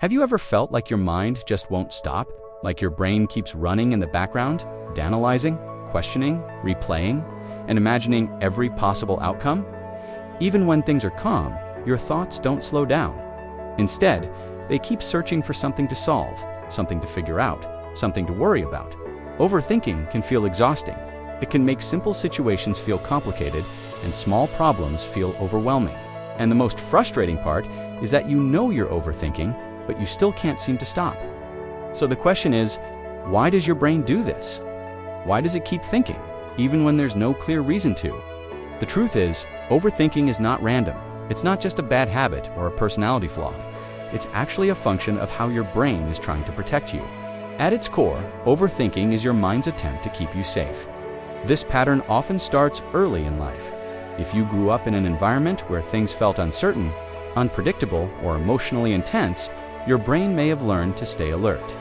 Have you ever felt like your mind just won't stop? Like your brain keeps running in the background, analyzing, questioning, replaying, and imagining every possible outcome? Even when things are calm, your thoughts don't slow down. Instead, they keep searching for something to solve, something to figure out, something to worry about. Overthinking can feel exhausting. It can make simple situations feel complicated and small problems feel overwhelming. And the most frustrating part is that you know you're overthinking, but you still can't seem to stop. So the question is, why does your brain do this? Why does it keep thinking, even when there's no clear reason to? The truth is, overthinking is not random. It's not just a bad habit or a personality flaw. It's actually a function of how your brain is trying to protect you. At its core, overthinking is your mind's attempt to keep you safe. This pattern often starts early in life. If you grew up in an environment where things felt uncertain, unpredictable, or emotionally intense, your brain may have learned to stay alert.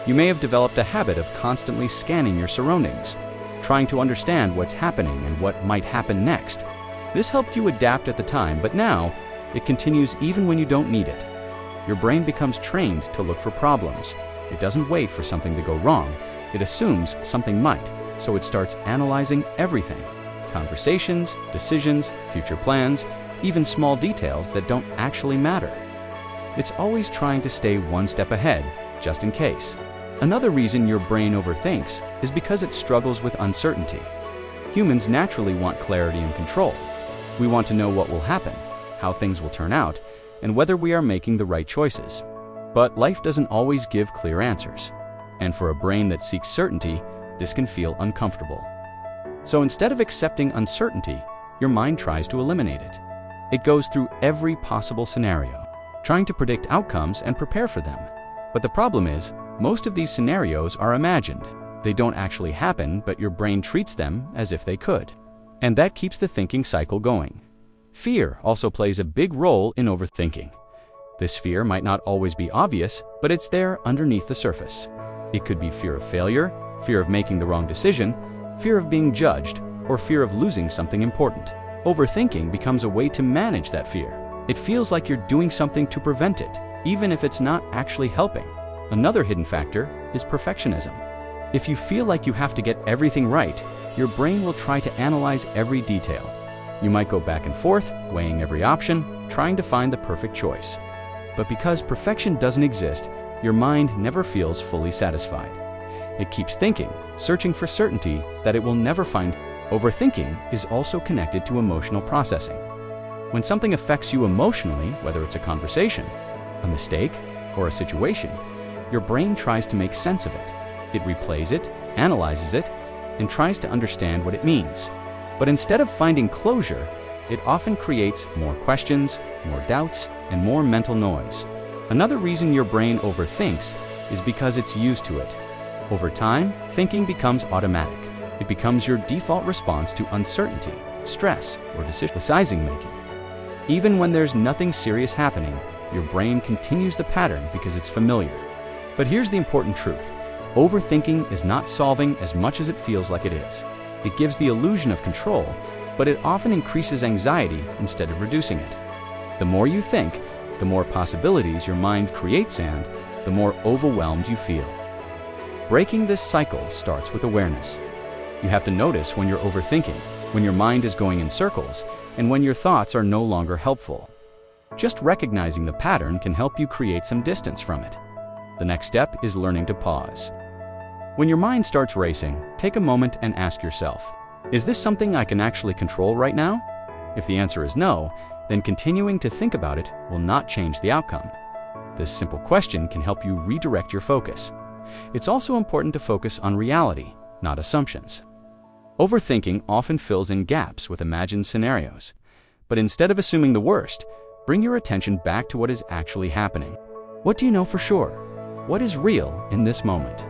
You may have developed a habit of constantly scanning your surroundings, trying to understand what's happening and what might happen next. This helped you adapt at the time, but now it continues even when you don't need it. Your brain becomes trained to look for problems. It doesn't wait for something to go wrong. It assumes something might, so it starts analyzing everything. Conversations, decisions, future plans, even small details that don't actually matter. It's always trying to stay one step ahead, just in case. Another reason your brain overthinks is because it struggles with uncertainty. Humans naturally want clarity and control. We want to know what will happen, how things will turn out, and whether we are making the right choices. But life doesn't always give clear answers. And for a brain that seeks certainty, this can feel uncomfortable. So instead of accepting uncertainty, your mind tries to eliminate it. It goes through every possible scenario, trying to predict outcomes and prepare for them. But the problem is, most of these scenarios are imagined. They don't actually happen, but your brain treats them as if they could. And that keeps the thinking cycle going. Fear also plays a big role in overthinking. This fear might not always be obvious, but it's there underneath the surface. It could be fear of failure, fear of making the wrong decision, fear of being judged, or fear of losing something important. Overthinking becomes a way to manage that fear. It feels like you're doing something to prevent it, even if it's not actually helping. Another hidden factor is perfectionism. If you feel like you have to get everything right, your brain will try to analyze every detail. You might go back and forth, weighing every option, trying to find the perfect choice. But because perfection doesn't exist, your mind never feels fully satisfied. It keeps thinking, searching for certainty that it will never find. Overthinking is also connected to emotional processing. When something affects you emotionally, whether it's a conversation, a mistake, or a situation, your brain tries to make sense of it. It replays it, analyzes it, and tries to understand what it means. But instead of finding closure, it often creates more questions, more doubts, and more mental noise. Another reason your brain overthinks is because it's used to it. Over time, thinking becomes automatic. It becomes your default response to uncertainty, stress, or decision-making. Even when there's nothing serious happening, your brain continues the pattern because it's familiar. But here's the important truth. Overthinking is not solving as much as it feels like it is. It gives the illusion of control, but it often increases anxiety instead of reducing it. The more you think, the more possibilities your mind creates and the more overwhelmed you feel. Breaking this cycle starts with awareness. You have to notice when you're overthinking, when your mind is going in circles, and when your thoughts are no longer helpful. Just recognizing the pattern can help you create some distance from it. The next step is learning to pause. When your mind starts racing, take a moment and ask yourself, is this something I can actually control right now? If the answer is no, then continuing to think about it will not change the outcome. This simple question can help you redirect your focus. It's also important to focus on reality, not assumptions. Overthinking often fills in gaps with imagined scenarios. But instead of assuming the worst, bring your attention back to what is actually happening. What do you know for sure? What is real in this moment?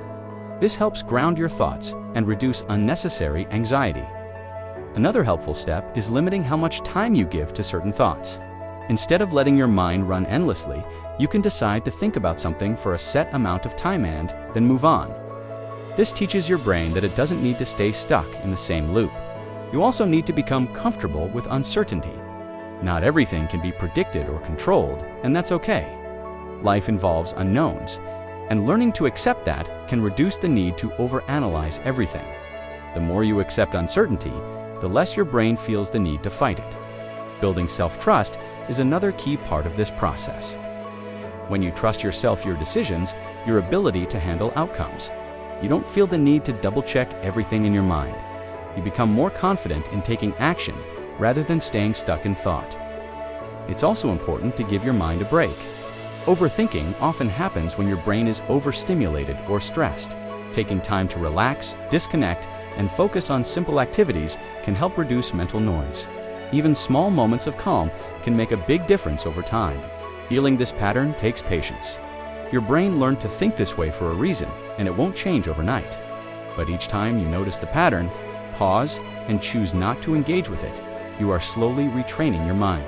This helps ground your thoughts and reduce unnecessary anxiety. Another helpful step is limiting how much time you give to certain thoughts. Instead of letting your mind run endlessly, you can decide to think about something for a set amount of time and then move on. This teaches your brain that it doesn't need to stay stuck in the same loop. You also need to become comfortable with uncertainty. Not everything can be predicted or controlled, and that's okay. Life involves unknowns, and learning to accept that can reduce the need to overanalyze everything. The more you accept uncertainty, the less your brain feels the need to fight it. Building self-trust is another key part of this process. When you trust yourself, your decisions, your ability to handle outcomes, you don't feel the need to double-check everything in your mind. You become more confident in taking action rather than staying stuck in thought. It's also important to give your mind a break. Overthinking often happens when your brain is overstimulated or stressed. Taking time to relax, disconnect, and focus on simple activities can help reduce mental noise. Even small moments of calm can make a big difference over time. Healing this pattern takes patience. Your brain learned to think this way for a reason, and it won't change overnight. But each time you notice the pattern, pause and choose not to engage with it, you are slowly retraining your mind.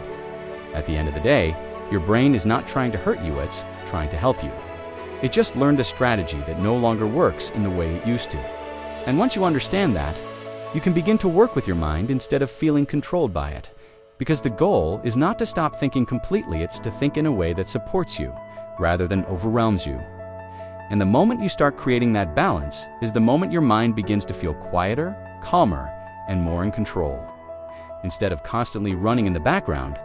At the end of the day, your brain is not trying to hurt you, it's trying to help you. It just learned a strategy that no longer works in the way it used to. And once you understand that, you can begin to work with your mind instead of feeling controlled by it. Because the goal is not to stop thinking completely, it's to think in a way that supports you, rather than overwhelms you. And the moment you start creating that balance is the moment your mind begins to feel quieter, calmer, and more in control. Instead of constantly running in the background,